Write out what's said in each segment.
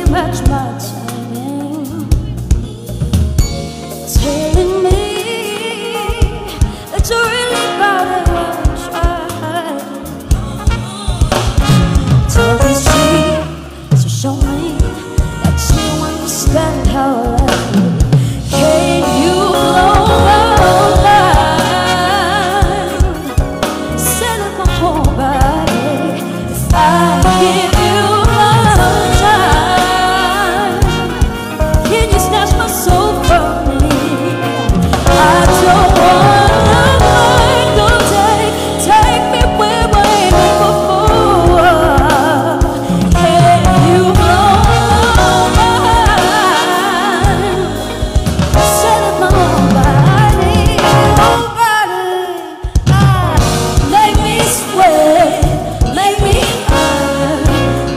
match my timing, telling me that you're really about it. Tell these dreams to show me that you understand how I love you. Can you blow my mind? Set up my whole body if I give you my time. Can you snatch my soul from me? I don't wanna mind. Go take me where we ain't been before. Can you blow my mind? Set up my whole body, make me sweat, make me hurt,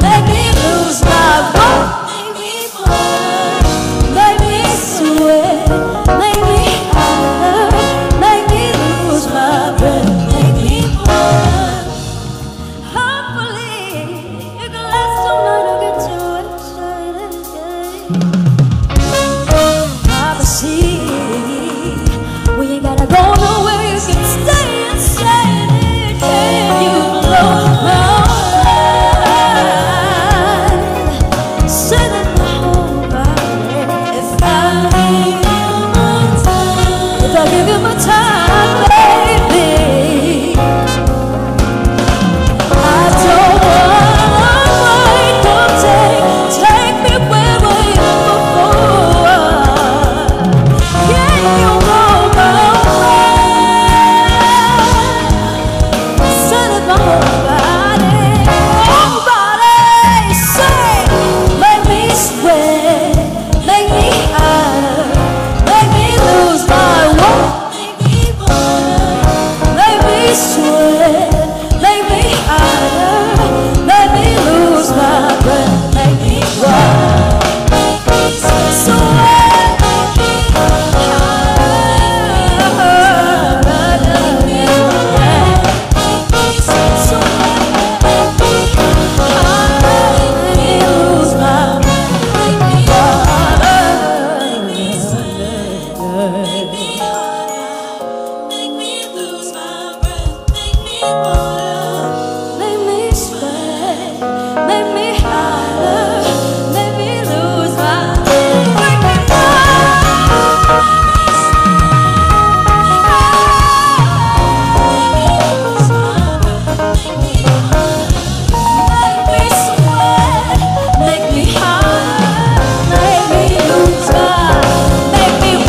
make me lose my breath, make me burn, make me sweat, make me hurt, make me lose my breath, make me burn. Hopefully you can last all night or get too excited. Privacy, we ain't gotta go nowhere, you can stay inside it. Can you blow my mind? Set up my whole body if I give you my time. If I give you my time, baby, I don't wanna wait. Don't take me where we ain't before. Can you blow my mind? Set up my whole body, say, make me sweat, make me hurt, make me lose my way, make me burn, make me sweat, make me hurt, make me lose my breath, make me run, make me sweat, make me hurt, make me run, make me sweat, make me hurt, make me lose my breath, make me run, make me sweat, make me hurt, make me lose my breath, make me run, make me sweat, make me hurt, make me lose my breath, make me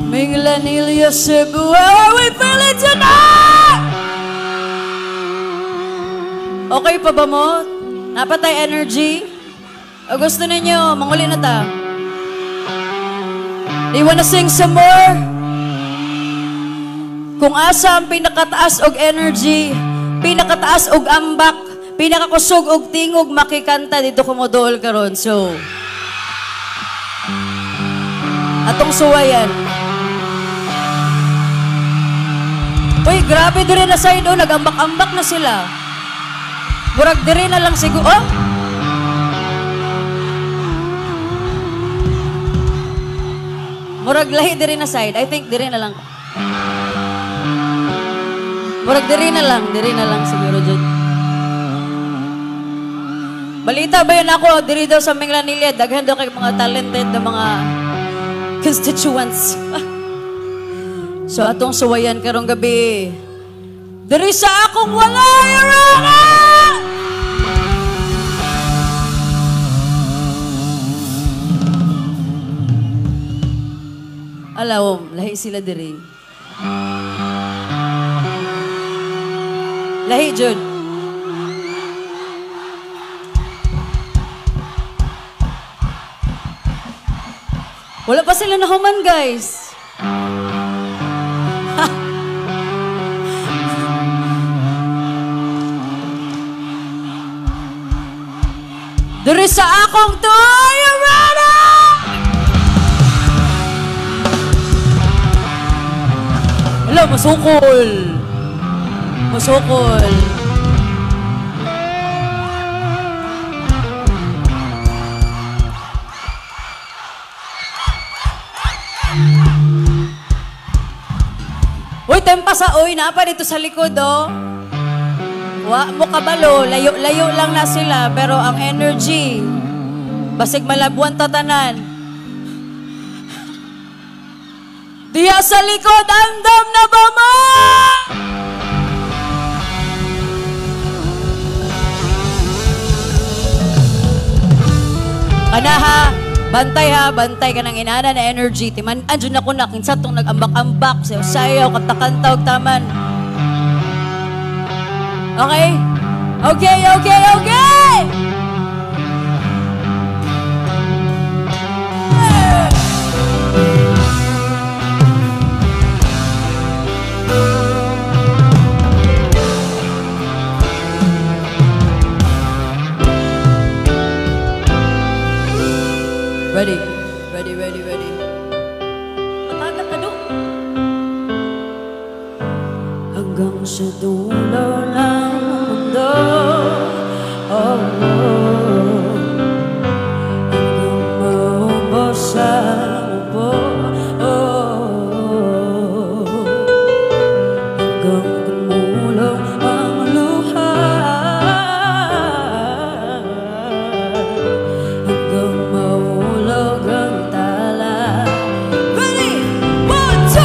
Minglanilla Cebu, how are we feeling tonight? Okay pa ba mo? Napatay energy? O gusto ninyo, manguli na ta? Do you wanna sing some more? Kung asa ang pinakataas og energy, pinakataas og ambak, pinakakusog og tingog makikanta dito kumodol karon. So, atong suwayan. Uy, grabe dire na side, nag-ambak-ambak na sila. Murag dire na lang siguro. Oh! Murag lahi dire na side. I think dire na lang. Murag dire na lang siguro dyan. Balita ba yun ako, diri daw sa Minglanilla, daghan daw kay mga talented na mga constituents. So atong suwayan karong gabi. Diri sa akong walay rana! Alam, lahi sila diri. Lahi, Jud. Wala pa sila nahuman, guys. Diri sa akong to, are you ready? Hello, masukol. Masukol. Uy, tempa sa uy, napa dito sa likod, oh. Wa mo kabalo, layo-layo lang na sila, pero ang energy, basig malabuan tatanan. Diya sa likod, andam na ba mo? Bantay ka ng inana na energy. Timan, andyan ako na, kinsa tong nag-ambak-ambak, sayaw, kanta-kanta, taman. Okay? Okay, okay, okay! Ready, ready, ready, ready. Matagal ka doon. Hanggang sa dulo ng mundo, oh, hanggang maubos ang ubo, oh, hanggang tumulong ang luha, hanggang mahulog ang tala. Ready? 1, 2, 6,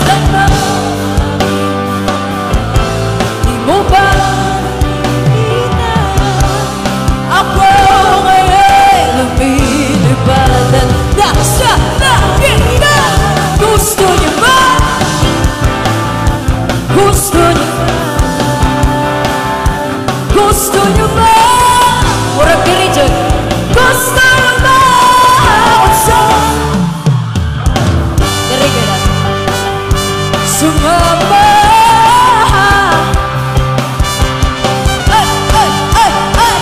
let go! Di mo ba nakikita? Ako ngayon lumilipad at nasa nakita. Gusto niyo ba? Gusto niyo ba? Gusto niyo ba? Murag diri dyan. Gusto niyo ba? Unsa? Diri ka na. Sumama. Ay, ay, ay, ay.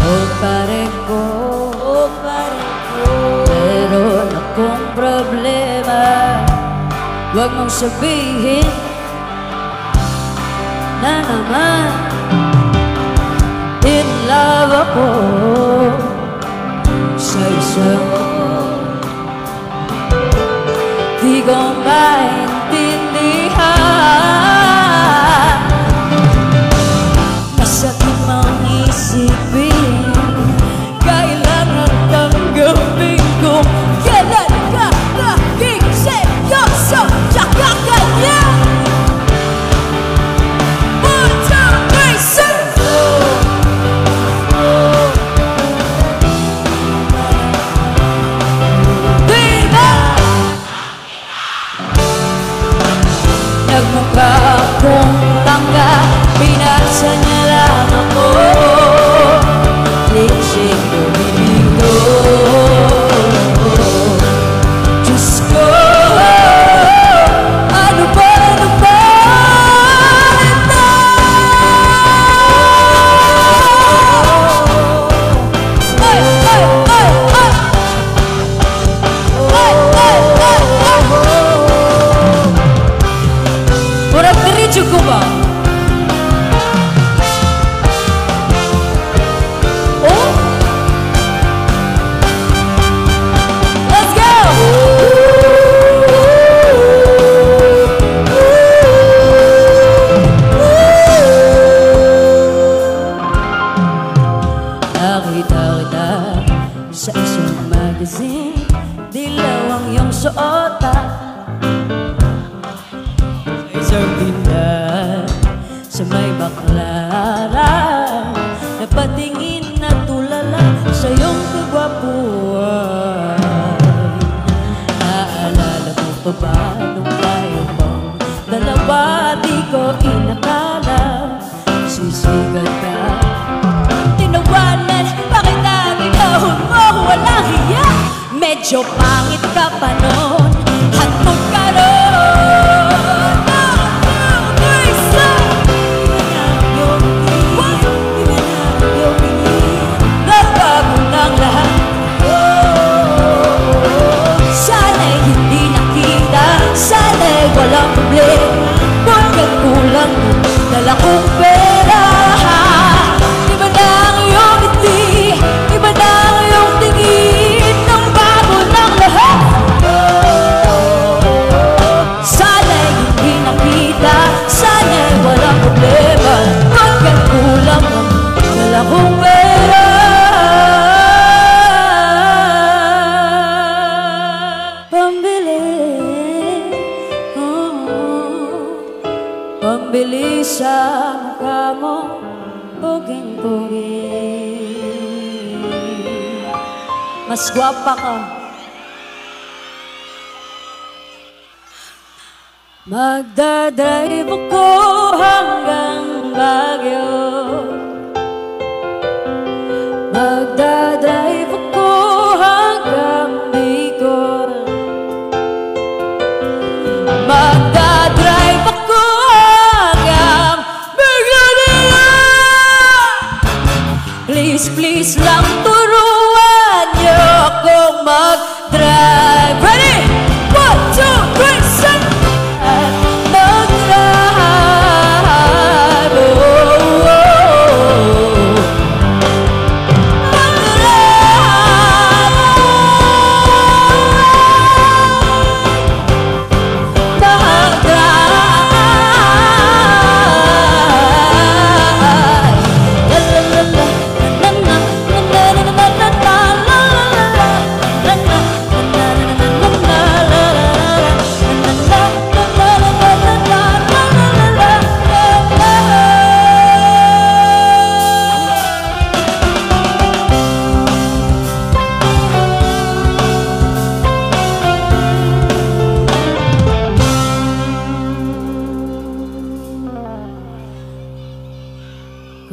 Oh, pare ko, meron akong problema. Huwag mong sabihin na naman in love ako sa isang di ko maintindihan. Masakit mang isipin, kailangan tanggapin ko. Kailan ka naging seryoso? Tsaka kanya 1, 2, 3, 4 Di na nagmukha akong tanga, pinasa niya lang ako. Lipsing lumilito. Diyos ko, ano ba ito? Ay, ay, ay, ay! Ay, ay, ay, ay! Murag diretso ko ba? Oh? Let's go! Nakita kita sa isang magazine, dilaw ang iyong suota. Sa isang tindahan sa may baklaran, napatingin na tulala sa iyong kagwapuan. Naalala mo pa ba nung tayo bang dalawa? Di ko inakala sisigat ka. Tinawanan, bakit nagigahon mo? Walang hiya, medyo pangit ka pa nun. Hantog ka ron. Nagbago ng lahat. Sana'y hindi nakita, sana'y walang problema. Pagkat kulang dala kong pera. Iba na ang iyong ngiti, iba na ang iyong tingin. Nang bago ng lahat. Sana'y hindi nakita, sana'y walang problema. Pagkat kulang dala kong pera. Pambili sa mukha mo, puging-pugi. Mas gwapa ka. Magdadrive ako hanggang Baguio. Magdadrive ako hanggang Bicol. Magdadrive ako hanggang Manila. Please, please lang turuan niyo akong mag-drive. Ready? 1, 2, 3, set! Mag-drive, oh, oh, oh.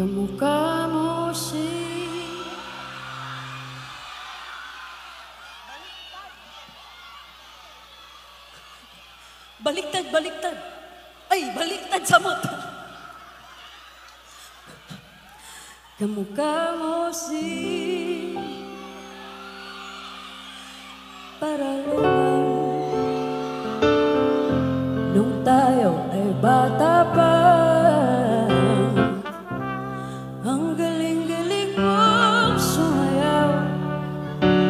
Kamukha mo si baliktad, baliktad. Ay, baliktad sa mata. Kamukha mo si Paraluman nung tayo ay bata pa. Ang galing-galing mong sumayaw,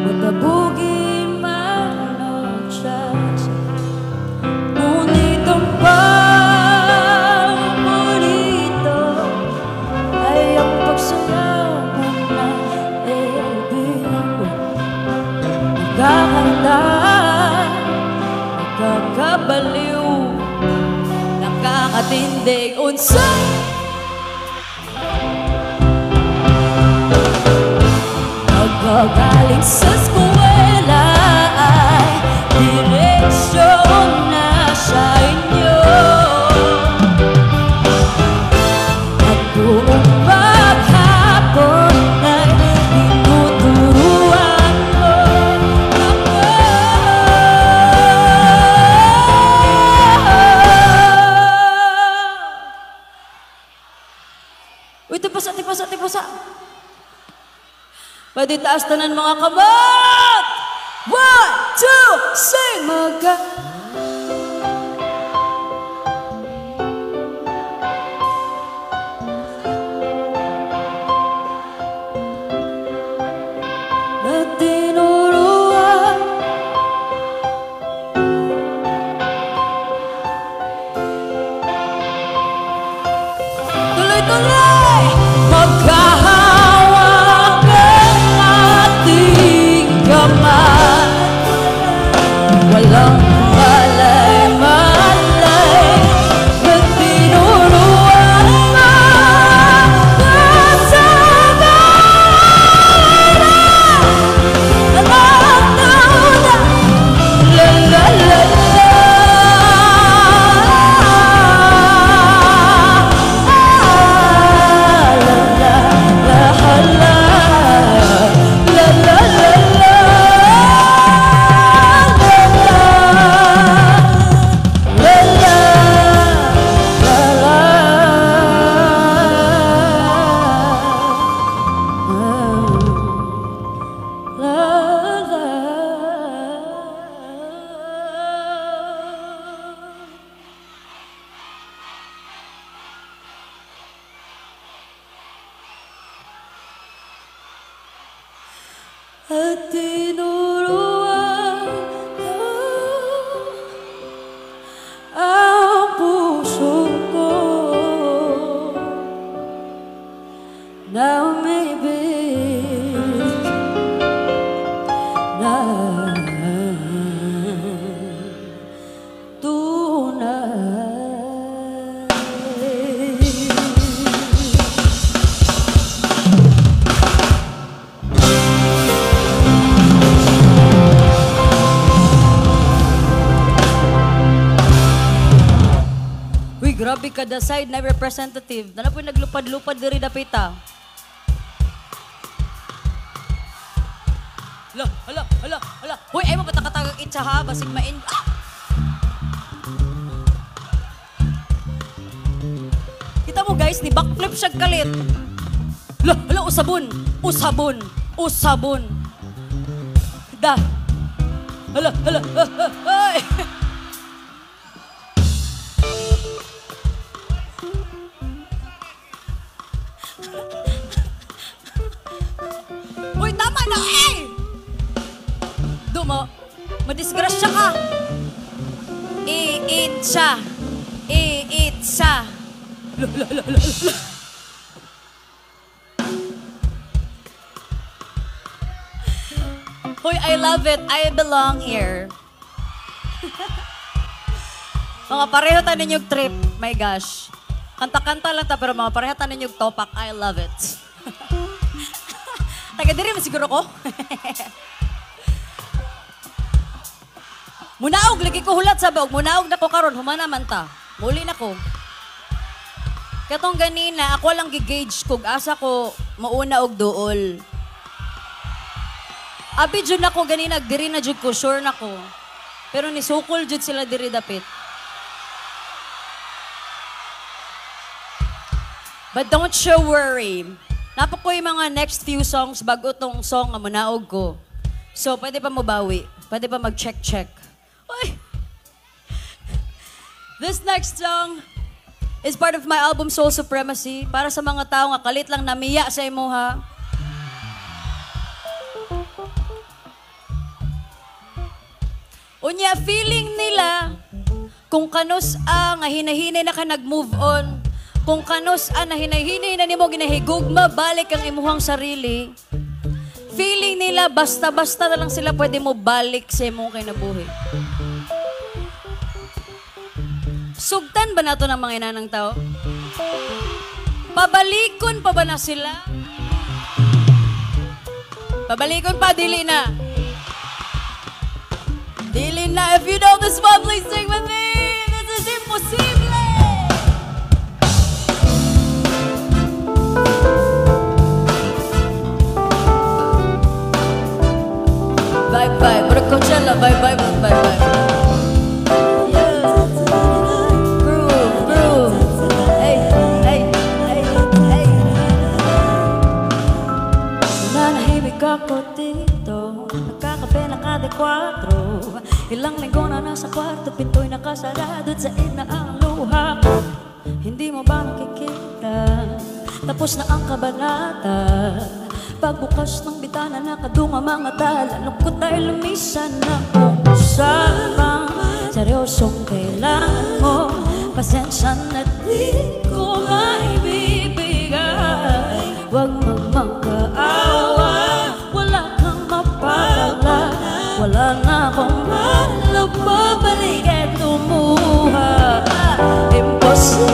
matabugi man ang chance. Ngunit ang paborito ay ang pagsayaw mo na ibigan ko. Nagkakanta, nagkakabaliw, nakakatindig unsay. Galing sa eskwela ay direksyon na sa inyo. At buong maghapon ay tinuturuan mo ako. Uy, tipasa, tipasa, tipasa. Pwede taas tanan mga kamot! 1, 2, sing! Na tinuruan. Tuloy-tuloy! Magkahawak ang ating kamay. Walang malay-malay na tinuruan mo kasabay. at tinuruan ang puso ko na umibig na tunay. Uy, grabe ka the side na representative. Dala po yung naglupad-lupad diri dapita. Hala. Uy, ay mo patakatagag itsa ha, basig main. Ah! Kita mo guys, ni backflip siya kalit. Hala, usabon. Da. Hala. Ay. Uy, tama na eh! Madisgrasya ka. Iit siya. Hoy, I love it. I belong here. Mga pareho tayo ninyong trip. My gosh. Kanta-kanta lang ta, pero mga pareho tayo ninyong topak. I love it. Taga diri man siguro ko. Munaog, lagi ko hulat sa bawag. Munaog na ko karon, humana man ta. Muli na ko. Katong ganina, ako lang gigage kung asa ko mauna og duol. Abi jud na ko ganina, diri na jud ko, sure na ko. Pero ni sukol jud sila diri dapit. But don't you worry. Napa ko yung mga next few songs bago tong song nga munaog ko. So, pwede pa mabawi. Pwede pa mag-check. Ay. This next song is part of my album Soul Supremacy. Para sa mga tao nga kalit lang namiya sa imo ha. Unya, feeling nila kung kanus nga hinahinay na ka nag-move on. Kung kanus na hinahinay na nimo ginahigugma balik ang imuhang sarili. Feeling nila basta-basta na lang sila pwede mo balik sa imong kinabuhi. Sugtan ba nato ng mga inanang tao? Pabalikon pa ba na sila? Pabalikon pa, dili na. Dili na. If you know this one, please sing with me. This is imposible. Bye-bye. Para Coachella, bye-bye. Ako dito, nagkakape na kada 4. Ilang linggo na nasa kwarto, pinto'y nakasarado, said na ang luha ko. Hindi mo ba nakikita? Tapos na ang kabanata. Pagbukas ng bitana, nakadunga mga tala. Lungkot ay lumisan na kung usapang seryosong kailangan mo. Pasensya na di ko maibibigay. Huwag magmakaawa. Wala na akong malap, babalik at lumuha. Imposible,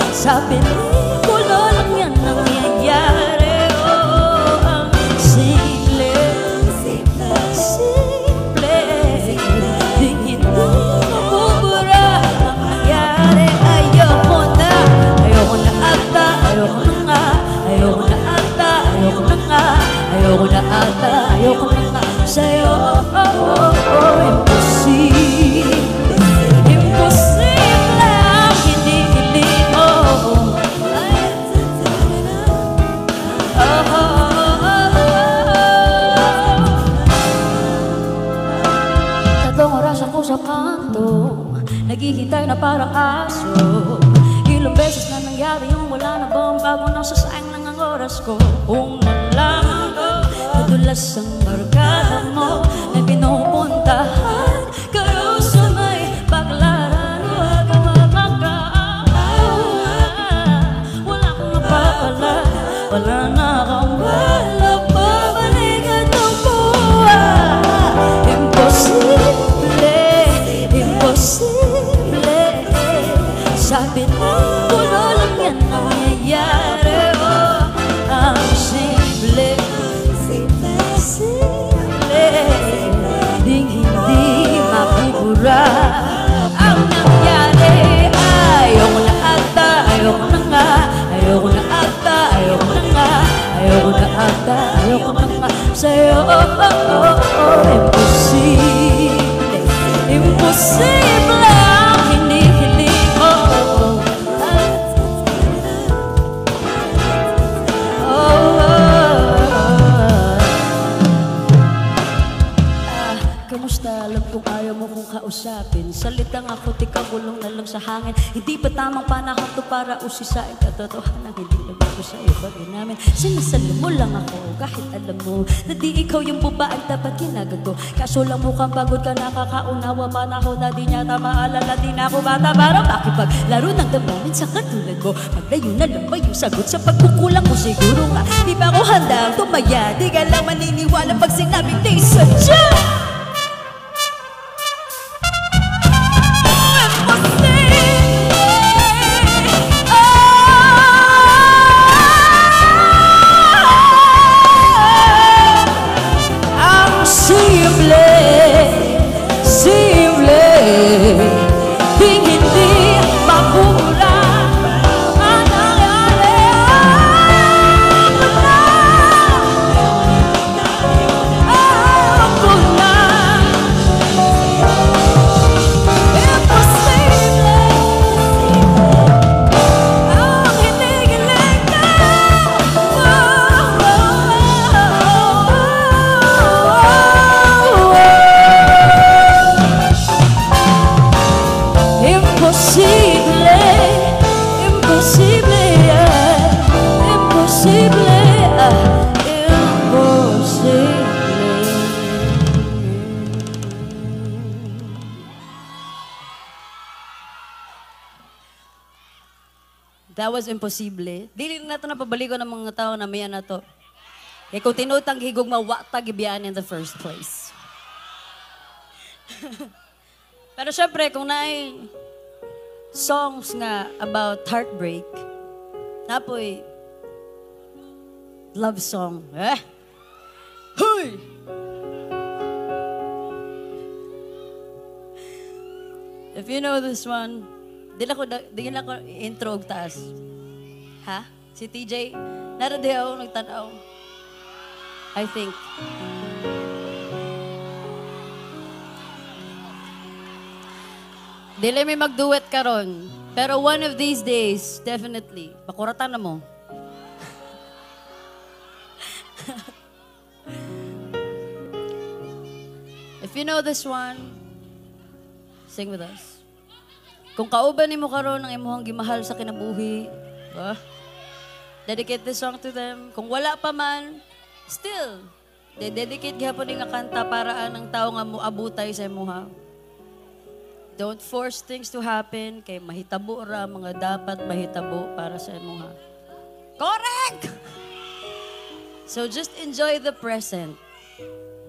sa pelikulo lang yan nangyayari. Oh, ang simple, di hindi mabubura ang nangyari. Ayoko na ata, ayoko na nga. Ayoko na nga sa'yo. Imposible ang hinihiling mo. Tatlong oras ako sa kanto, naghihintay na parang aso. Ilang beses na nangyari yung wala na bang bago nasa sayang nangangaso. oras ko kung nalaman ko madulas ang barkada mo na pinupuntahan kayo sa may Baclaran. Huwag ka magmakaawa, wala kang mapapala, wala na kang wala pabalikan ng buhay. Imposible, imposible, sabi ng pulo lang yan nangyayari. Oh, ang simple, simple, hindi mapupura ang nangyari. Ayoko na ata, ayoko na nga, ayoko na ata, ayoko na nga, ayoko na ata, ayoko na nga sa'yo. Imposible, imposible ang hinihiling ko. Kamusta? Alam kong ayaw mo kong kausapin. Salitang ako, ikaw gulong na lang sa hangin. Hindi pa tamang panahon to para usisain katotohanan. Hindi naman ko sa'yo bagay namin. Sinasalo mo lang ako kahit alam mo na di ikaw yung babaeng dapat ginagato. Kaso lang mukhang pagod ka, nakakaunawa. Panahon na di niya maalala. Di na ako bata para makipaglaro ng damdamin sa katulad mo. Maglayo na lang ba yung sagot sa pagkukulang ko? Siguro nga di ba ako handang tumaya? Di ka lang maniniwala pag sinabing di sadya. That was imposible. Dili na ito napabaligo ng mga tao na may na to. Kaya kung tinutang higog mawatag ibiyaan in the first place. Pero syempre, kung naay songs nga about heartbreak, napoy love song. Huy! If you know this one, di na ko intro og taas. Ha? Si TJ, naradi ako nagtanaw. I think. Dili may magduet karon. Pero one of these days, definitely, pakuratan na mo. If you know this one, sing with us. Kung kauban nimo karon ang imong gimahal sa kinabuhi, dedicate this song to them. Kung wala pa man, still, dedicate gihapon ni nga kanta para ang tao nga moabutay sa imuha. Don't force things to happen kay mahitabo ra mga dapat mahitabo para sa imuha. Correct! So just enjoy the present.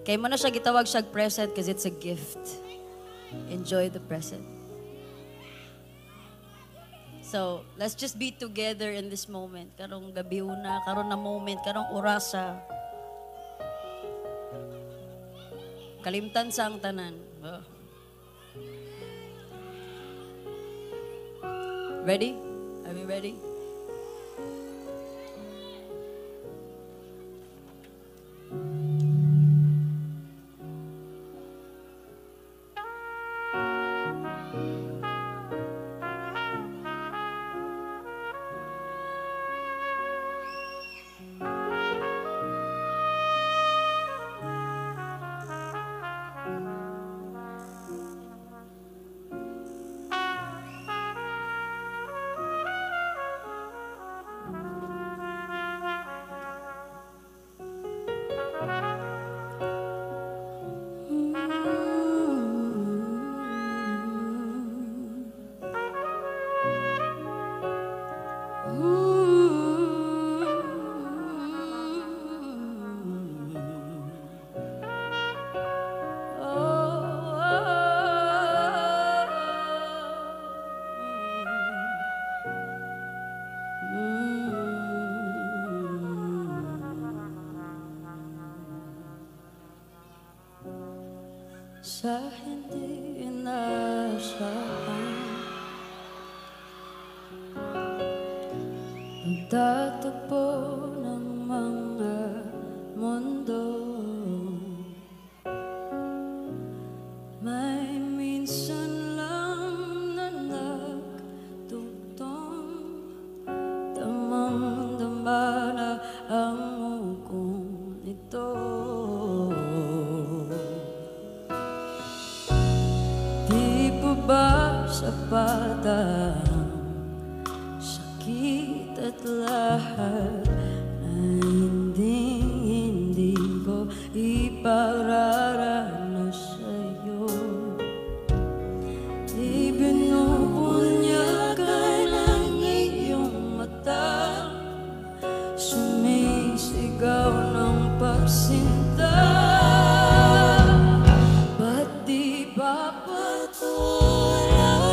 Kay mo na siya gitawag siya present because it's a gift. Enjoy the present. So, let's just be together in this moment. Karong gabi una, karong na moment, karong orasa. Kalimtan sa ang tanan. Ready? Are we ready? sa hindi inaasahan. Pagtatagpo ng mga mundo, may minsan lang na nagtutong, damang-dama na ang ukong ito. Di pa ba sapat ang sakit at lahat na hindi ko ipararanas sa'yo? Ibinubunyagan ang iyong mata, sumisigaw ng pagsinta. Ba't di ba patuloy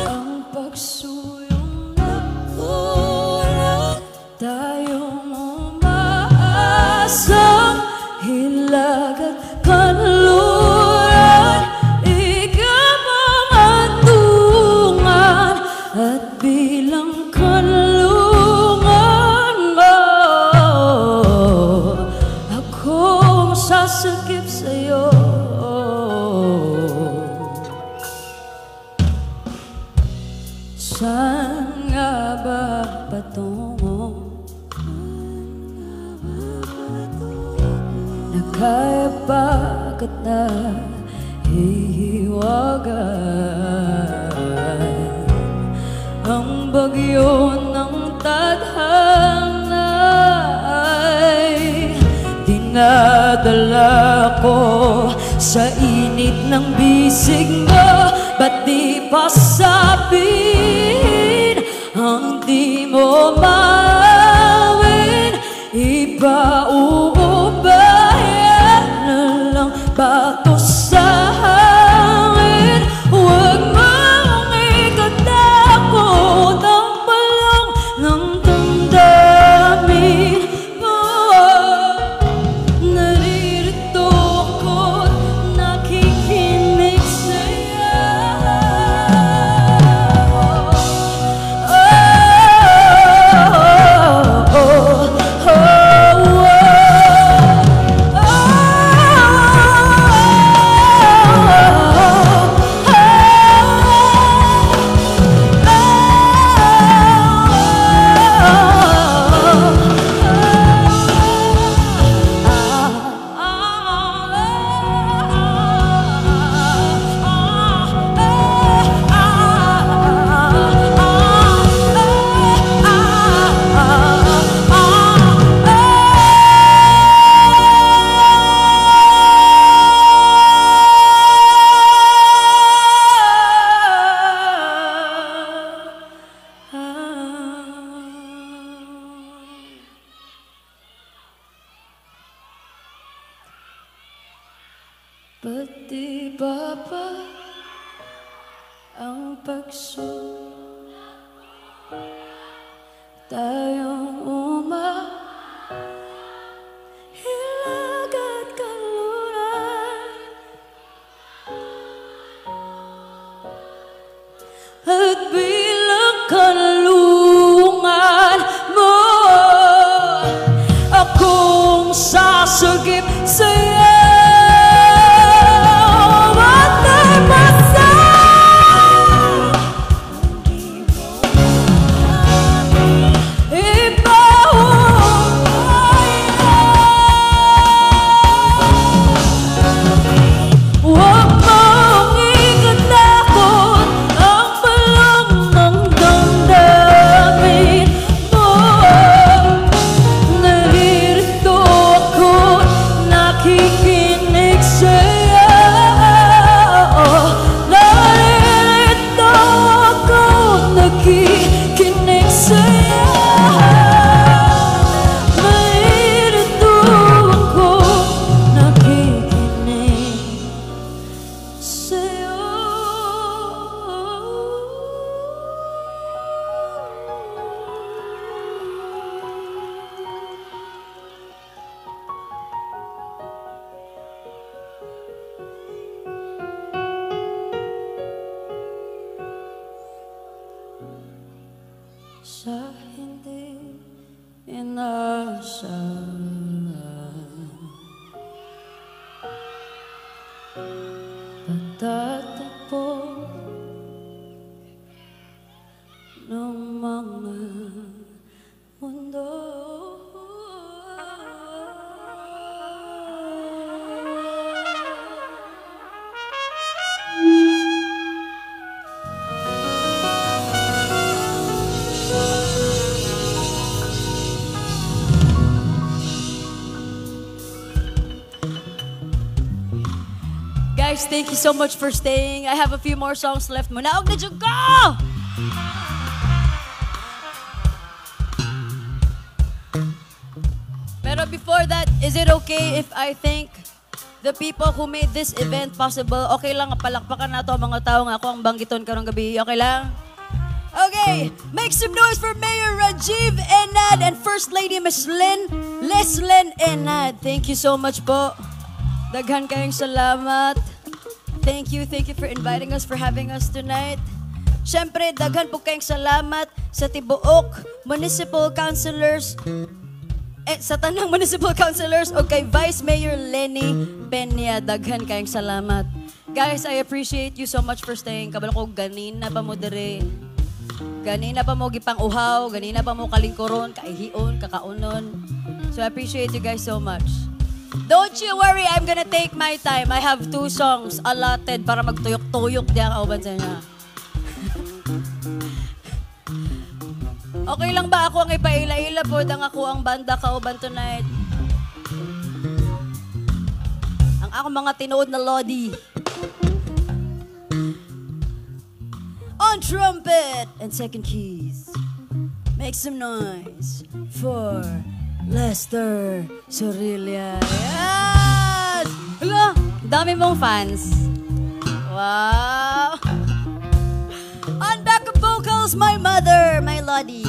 ang pagsuyong nakulat? Tayong umaasang hilag at kanluran, ikaw ang atungan at bilang kanlungan mo. Akong sasakip sa'yo. Saan nga ba patungo? Na kaya pa kita hihiwagan? Ang bagyo ng tadhana ay dinadala ko sa init ng bisig mo. Ba't di pa sabihin ang di mo mawin? Iba-ubayan na lang bato sa hangin. Huwag mong ikatakot ang balong ng damdamin mo. Naririto ako't nakikinig sa'yo. Ba't di ba ang pagsulat? Tayong hilag at kanluran, at bilang kanlungan mo, akong sasagip sa'yo. sa hindi inaasahan. Pagtatagpo ng mga mundo. Guys, thank you so much for staying. I have a few more songs left. Munaog na dyan ko! Pero before that, is it okay if I thank the people who made this event possible? Okay lang, palakpakan na to mga tao nga ako ang banggiton karong gabi. Okay lang? Okay, make some noise for Mayor Rajiv Enad and First Lady Miss Leslyn Enad. Thank you so much po. Daghan kayong salamat. Thank you for inviting us, for having us tonight. Siyempre, daghan po kayong salamat sa tibuok municipal councilors, sa tanang municipal councilors o kay Vice Mayor Lenny Peña. Daghan kayong salamat. Guys, I appreciate you so much for staying. Kabalo ko, ganina pa mo dire. Ganina pa mo gipang uhaw, ganina pa mo kalingkoron, kaihion, kakaunon. So I appreciate you guys so much. Don't you worry, I'm gonna take my time. I have 2 songs allotted para magtuyok-tuyok diyan kauban sa niya. Okay lang ba ako ang ipaila-ila po dang ako ang banda kauban tonight? Ang ako mga tinuod na lodi. On trumpet and second keys, make some noise for Lester Sorilla. Yes! Hala, dami mong fans. Wow! On backup vocals, my mother, my Lodi.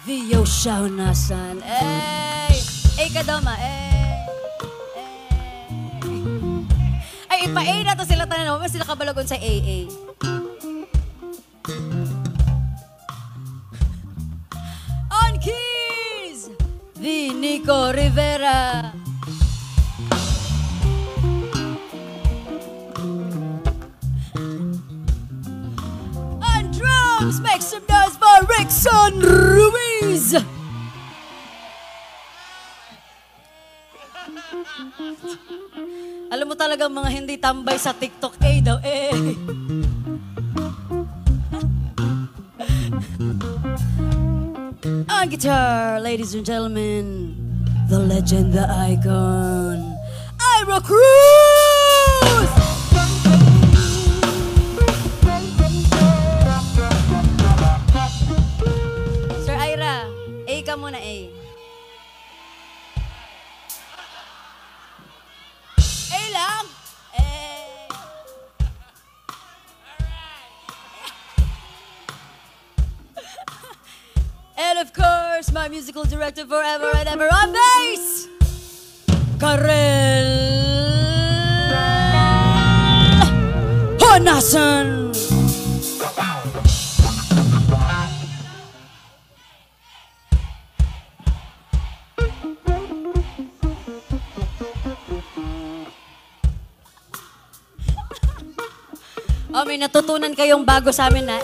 Vio Shaunasan. Hey! Hey, kadama. Hey! Hey! Ay, ipa-A na to sila tanan. Mas sila kabalagon sa AA. On keys! The Nico Rivera. On drums, make some noise for Rickson Ruiz. Alam mo talagang mga hindi tambay sa TikTok, daw, On guitar, ladies and gentlemen, the legend, the icon, Ira Cruz! Sir Ira, A ka muna, A. A lang? A. And of course, my musical director forever and ever on bass, Karel Honasan. Oh, may natutunan kayong bago sa amin na,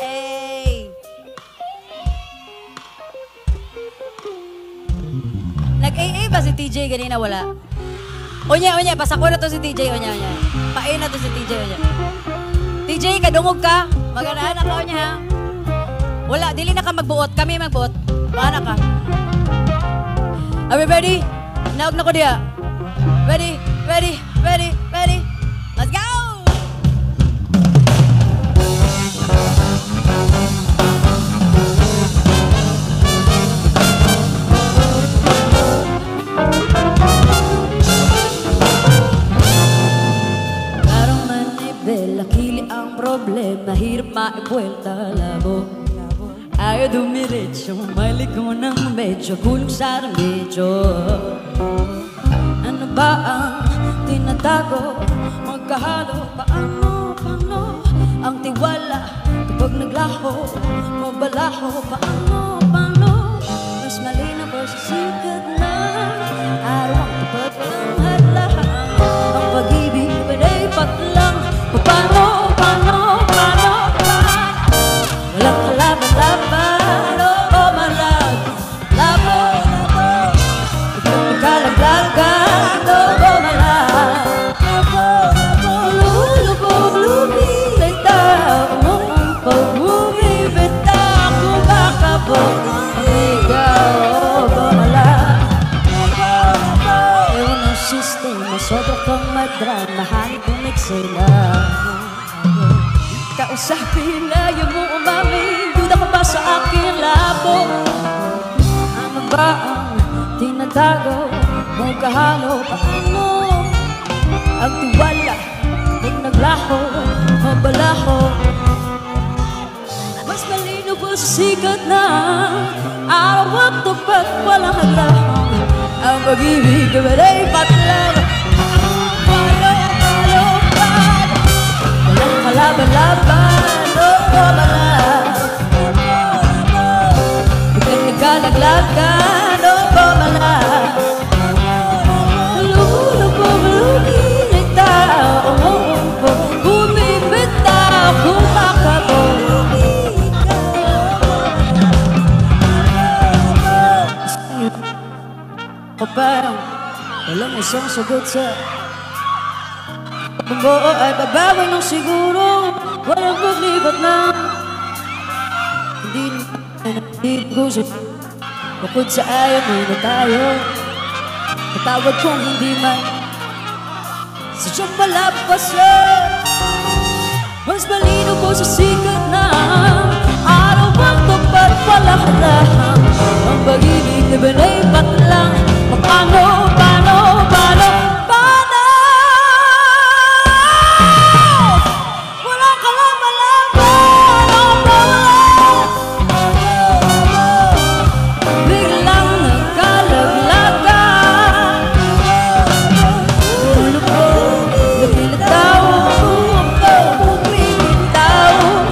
Nag-AA ba si TJ? Ganina wala. Unya, pasako na to si TJ. Unya. Pain na to si TJ. Unya. TJ, kadungog ka. Maganahan ka, unya ha. Wala, dili na ka magbuot. Kami magbuot. Paana ka. Are we ready? Naog na ko diya. Ready? Let's go! Problema, hirap maibuelta, labo. Ayaw dumiretso, may liko ng medyo, kulong sa medyo. Ano ba ang tinatago? Magkahalo, paano ang tiwala? Pag naglaho, mabalaho, paano, paano? Mas malinaw ba sa sikat na araw ang tapat ng hadlang? Ang pag-ibig ay patlang. Paano, paano, paano, paano? Walang kalaban-laban, o malag, labo, labo. Pagkakalaglagan, o malag, labo, labo. Lulubog, lumilay tao, pag-umibit ako, makabog, ikaw, o malag. Ewan ang sistema, sobra kang madrama, hanip kong eksena. Kausapin na yung mo umamin, duda ka ba sa akin labo? Ano ba ang tinatago mo kahalo? Paano ang tiwala pag naglaho, mabalaho? Mas malinaw po sa sikat na araw at tapat, walang hadlang. Ang pag-ibig na malay patlang. Walang kalaban-laban, o malag. Biglang nagkalaglagan, o malag. Lulubog, lumilay tao, bumibitaw, kumakabog. Kapag walang isang sagot sa buo ay babawi ng siguro, walang paglipat na. Hindi gusto, bukod sa ayaw mo na tayo. Patawad kong hindi man sadyang malapasan. Mas malinaw po sa sikat na araw ang tapat, walang hadlang. Ang pag-ibig na balay patlang. Paano, paano, paano, paano? Walang kalaban-laban, o malag. Biglang nagkalaglagan. Lulubog, lumilitaw, bumibitaw.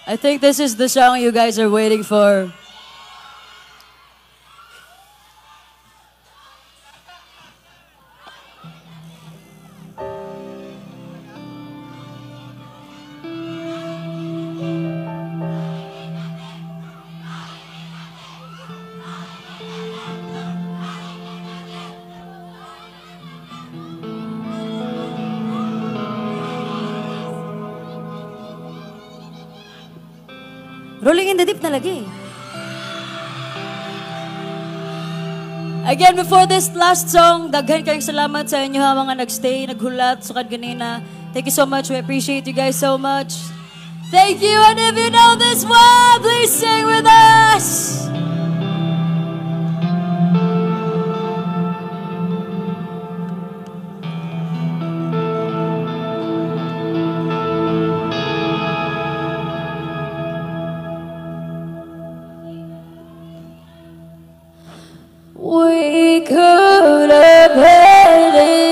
I think this is the song you guys are waiting for. Rolling in the Deep talaga eh. Again, before this last song, daghan kayong salamat sa inyo ha, mga nagstay, naghulat, sukad ganina. Thank you so much. We appreciate you guys so much. Thank you, and if you know this one, please sing with us. We could have had it.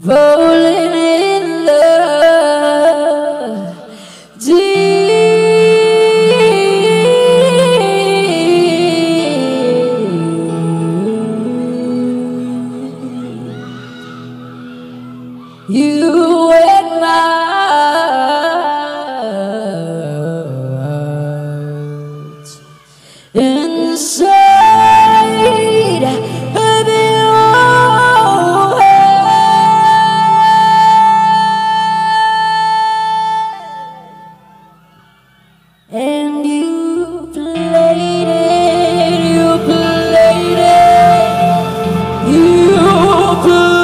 Falling in love deep. You wake my heart inside of your head, and you played it, you played it, you played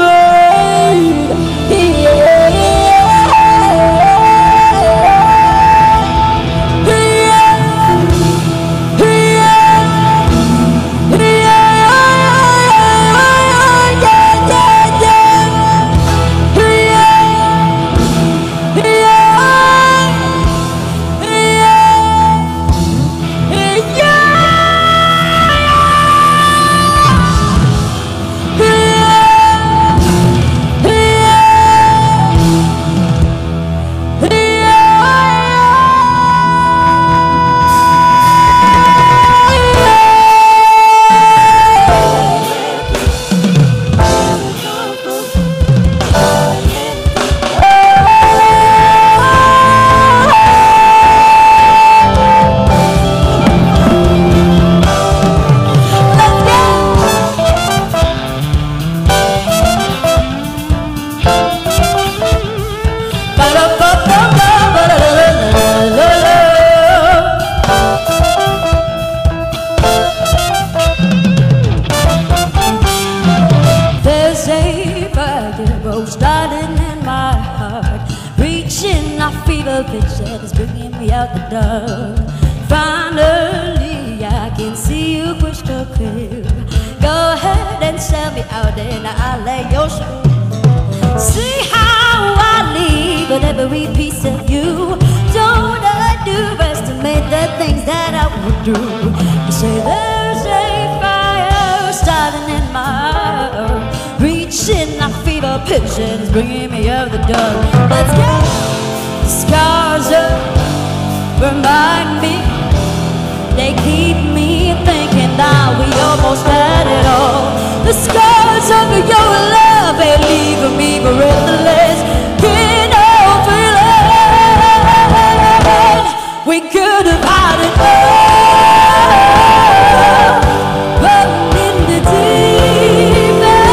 starting in my heart, reaching a fever pitch that is bringing me out the dark. Finally, I can see you crystal clear. Go ahead and sell me out and I'll lay your shoe. See how I leave with every piece of you. Don't underestimate the things that I would do. You say there's a fire starting in my heart, reaching a fever pitch and it's bringing me out the door. Let's go. Scars remind me, they keep me thinking that we almost had it all. The scars of your love, they leave me breathless. Can't help feeling we could have had it all, but in the deep end,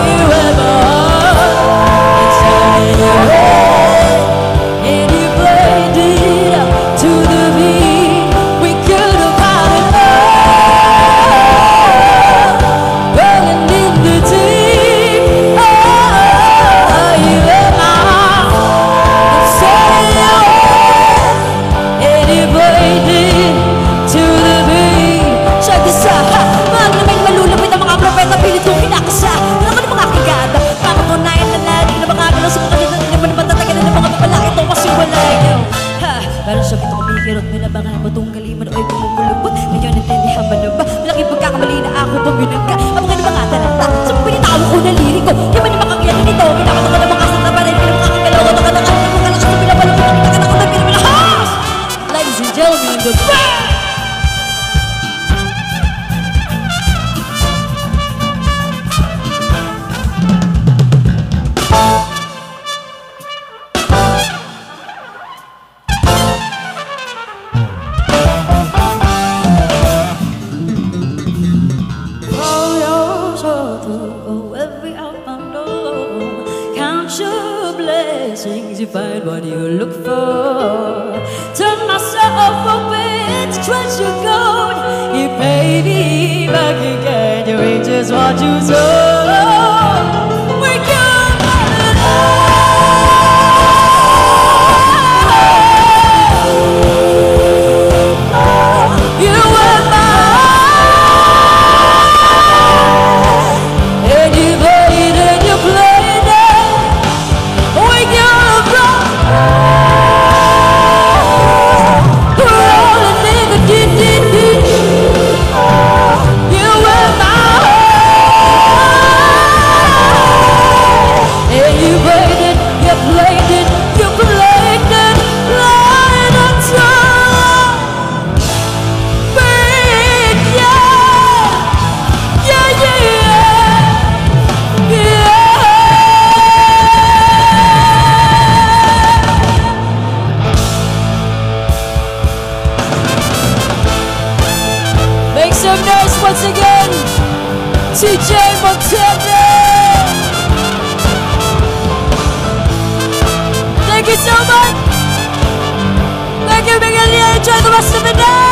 you have a heart inside your head, and you played it to the beat. We could have had it all, burning in the deep. Oh, you have my heart inside your head, and you played it to the beat. Check this out, ha! Malamig malulapit ang mga propeta, pilit kong kinakasa. Alam ko na mga kagada, para ko na yan na lagi na mga galaw sa mga kanila. Hindi ba naman tatagalan ng mga babalaki ito kasi wala yun, ha! Pero sa pito kumikirot, minabangan mo itong kaliman o'y bumubulubot. Ngayon natindihan ba na ba? Malaking pagkakamali na ako puminag ka. Ang mga mga talata, sa pinitawa ko na lirik ko. Di ba ni makakyanin nito? Pinakata ka na mga kasata pa rin, hindi na makakagalaw ko. Nakatakas na mga lakas na pinapalapit, nakatakas na pinapalahas. Ladies and gentlemen, the band! You find what you look for. Turn myself open to treasure gold. You pay me back again. You ain't just what you sow. We come you were mine, and you played and you played it. We got rolling in the deep, deep, deep. You were my heart. TJ Montana. Thank you so much. Thank you. Enjoy the rest of the day.